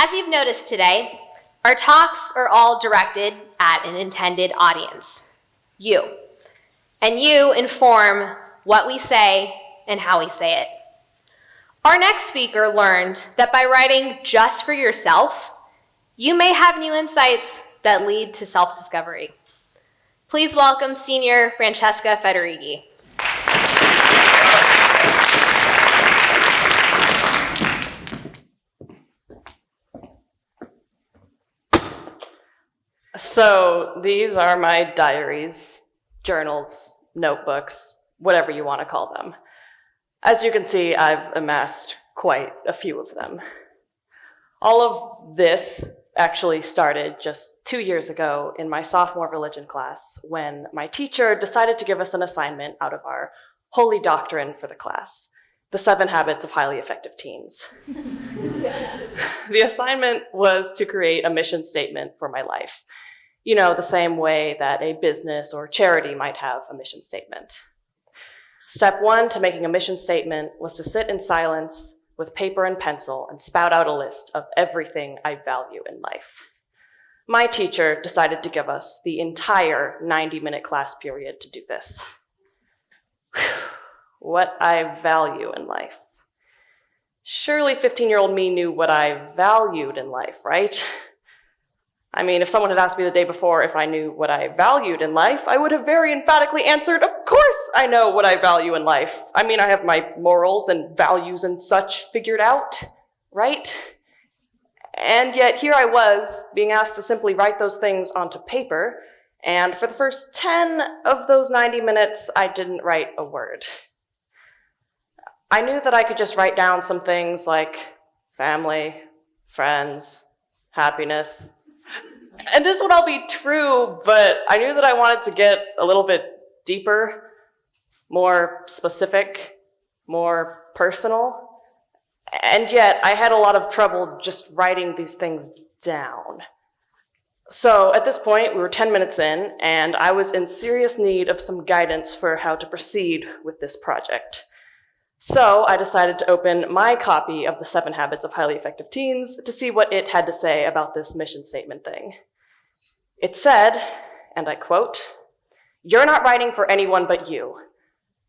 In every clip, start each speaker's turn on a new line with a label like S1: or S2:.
S1: As you've noticed today, our talks are all directed at an intended audience, you. And you inform what we say and how we say it. Our next speaker learned that by writing just for yourself, you may have new insights that lead to self-discovery. Please welcome Senior Francesca Federighi.
S2: So these are my diaries, journals, notebooks, whatever you want to call them. As you can see, I've amassed quite a few of them. All of this actually started just 2 years ago in my sophomore religion class when my teacher decided to give us an assignment out of our holy doctrine for the class, the 7 Habits of Highly Effective Teens. The assignment was to create a mission statement for my life. You know, the same way that a business or charity might have a mission statement. Step 1 to making a mission statement was to sit in silence with paper and pencil and spout out a list of everything I value in life. My teacher decided to give us the entire 90-minute class period to do this. What I value in life. Surely 15-year-old me knew what I valued in life, right? I mean, if someone had asked me the day before if I knew what I valued in life, I would have very emphatically answered, of course I know what I value in life. I mean, I have my morals and values and such figured out, right? And yet here I was being asked to simply write those things onto paper, and for the first 10 of those 90 minutes, I didn't write a word. I knew that I could just write down some things like family, friends, happiness. And this would all be true, but I knew that I wanted to get a little bit deeper, more specific, more personal. And yet I had a lot of trouble just writing these things down. So at this point, we were 10 minutes in, and I was in serious need of some guidance for how to proceed with this project. So I decided to open my copy of the 7 Habits of Highly Effective Teens to see what it had to say about this mission statement thing. It said, and I quote, "You're not writing for anyone but you.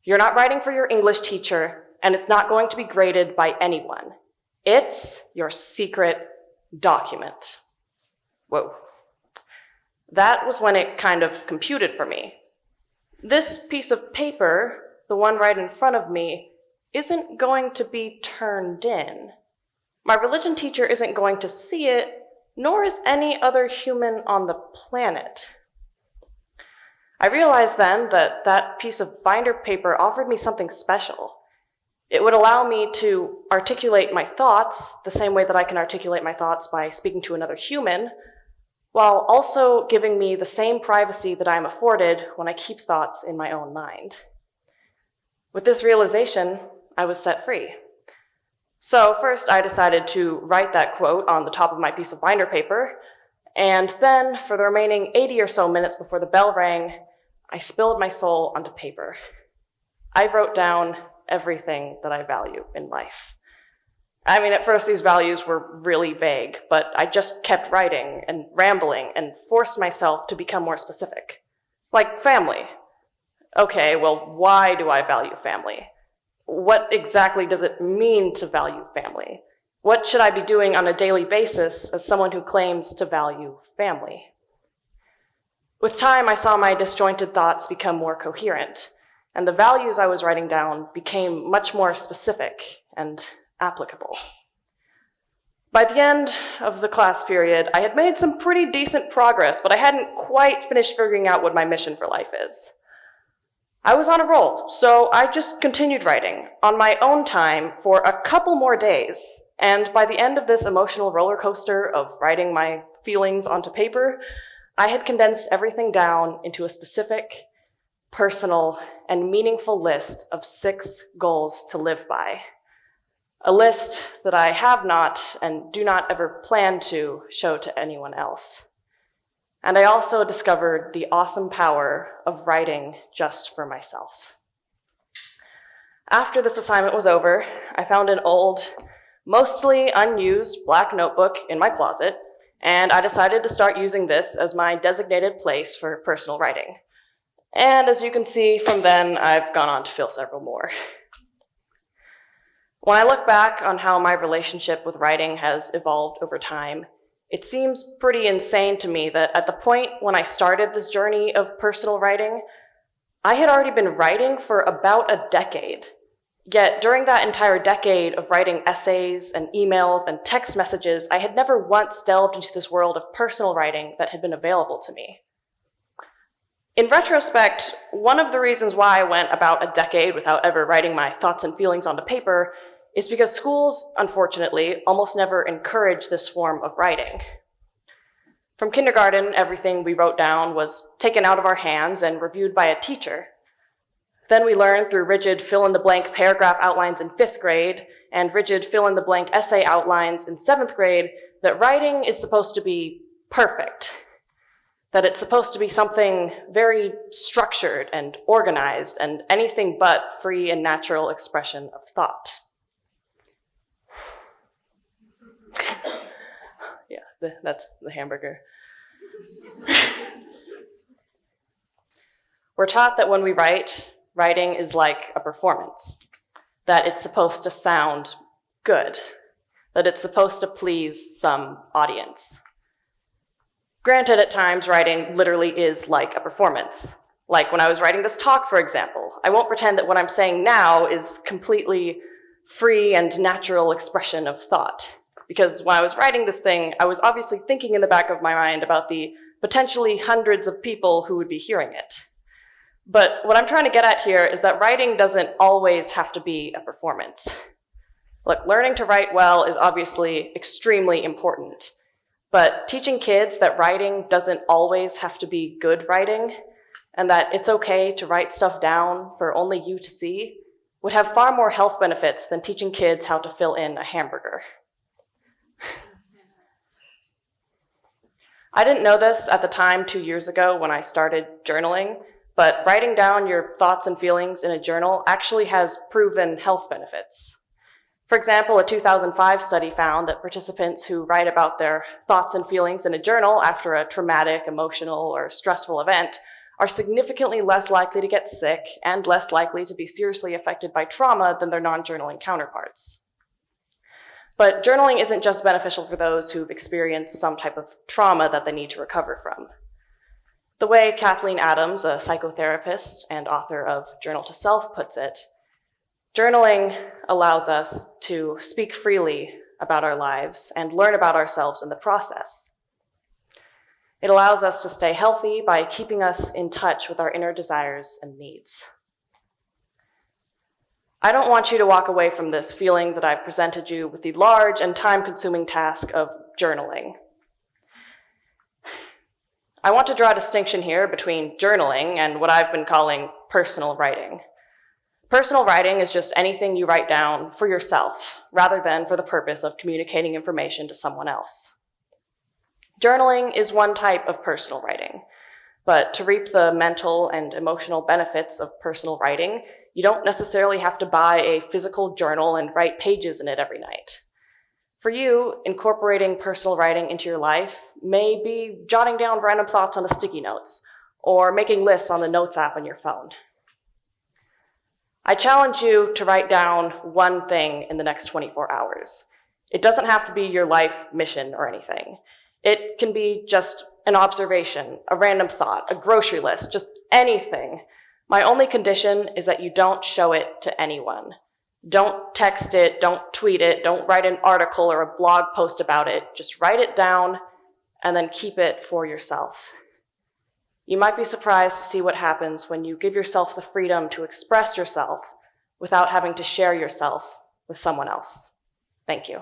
S2: You're not writing for your English teacher, and it's not going to be graded by anyone. It's your secret document." Whoa. That was when it kind of computed for me. This piece of paper, the one right in front of me, isn't going to be turned in. My religion teacher isn't going to see it, nor is any other human on the planet. I realized then that that piece of binder paper offered me something special. It would allow me to articulate my thoughts the same way that I can articulate my thoughts by speaking to another human, while also giving me the same privacy that I am afforded when I keep thoughts in my own mind. With this realization, I was set free. So first I decided to write that quote on the top of my piece of binder paper, and then for the remaining 80 or so minutes before the bell rang, I spilled my soul onto paper. I wrote down everything that I value in life. I mean, at first these values were really vague, but I just kept writing and rambling and forced myself to become more specific. Like family. Okay, well, why do I value family? What exactly does it mean to value family? What should I be doing on a daily basis as someone who claims to value family? With time, I saw my disjointed thoughts become more coherent, and the values I was writing down became much more specific and applicable. By the end of the class period, I had made some pretty decent progress, but I hadn't quite finished figuring out what my mission for life is. I was on a roll, so I just continued writing on my own time for a couple more days, and by the end of this emotional roller coaster of writing my feelings onto paper, I had condensed everything down into a specific, personal, and meaningful list of 6 goals to live by. A list that I have not and do not ever plan to show to anyone else. And I also discovered the awesome power of writing just for myself. After this assignment was over, I found an old, mostly unused black notebook in my closet, and I decided to start using this as my designated place for personal writing. And as you can see from then, I've gone on to fill several more. When I look back on how my relationship with writing has evolved over time, it seems pretty insane to me that at the point when I started this journey of personal writing, I had already been writing for about a decade. Yet during that entire decade of writing essays and emails and text messages, I had never once delved into this world of personal writing that had been available to me. In retrospect, one of the reasons why I went about a decade without ever writing my thoughts and feelings onto paper is because schools, unfortunately, almost never encourage this form of writing. From kindergarten, everything we wrote down was taken out of our hands and reviewed by a teacher. Then we learned through rigid fill-in-the-blank paragraph outlines in 5th grade and rigid fill-in-the-blank essay outlines in 7th grade that writing is supposed to be perfect, that it's supposed to be something very structured and organized and anything but free and natural expression of thought. Yeah, that's the hamburger. We're taught that when we write, writing is like a performance, that it's supposed to sound good, that it's supposed to please some audience. Granted, at times, writing literally is like a performance. Like when I was writing this talk, for example, I won't pretend that what I'm saying now is completely free and natural expression of thought. Because when I was writing this thing, I was obviously thinking in the back of my mind about the potentially hundreds of people who would be hearing it. But what I'm trying to get at here is that writing doesn't always have to be a performance. Look, learning to write well is obviously extremely important, but teaching kids that writing doesn't always have to be good writing, and that it's okay to write stuff down for only you to see, would have far more health benefits than teaching kids how to fill in a hamburger. I didn't know this at the time 2 years ago when I started journaling, but writing down your thoughts and feelings in a journal actually has proven health benefits. For example, a 2005 study found that participants who write about their thoughts and feelings in a journal after a traumatic, emotional, or stressful event are significantly less likely to get sick and less likely to be seriously affected by trauma than their non-journaling counterparts. But journaling isn't just beneficial for those who've experienced some type of trauma that they need to recover from. The way Kathleen Adams, a psychotherapist and author of Journal to Self, puts it, journaling allows us to speak freely about our lives and learn about ourselves in the process. It allows us to stay healthy by keeping us in touch with our inner desires and needs. I don't want you to walk away from this feeling that I've presented you with the large and time-consuming task of journaling. I want to draw a distinction here between journaling and what I've been calling personal writing. Personal writing is just anything you write down for yourself, rather than for the purpose of communicating information to someone else. Journaling is one type of personal writing, but to reap the mental and emotional benefits of personal writing, you don't necessarily have to buy a physical journal and write pages in it every night. For you, incorporating personal writing into your life may be jotting down random thoughts on the sticky notes or making lists on the notes app on your phone. I challenge you to write down one thing in the next 24 hours. It doesn't have to be your life mission or anything. It can be just an observation, a random thought, a grocery list, just anything. My only condition is that you don't show it to anyone. Don't text it, don't tweet it, don't write an article or a blog post about it. Just write it down and then keep it for yourself. You might be surprised to see what happens when you give yourself the freedom to express yourself without having to share yourself with someone else. Thank you.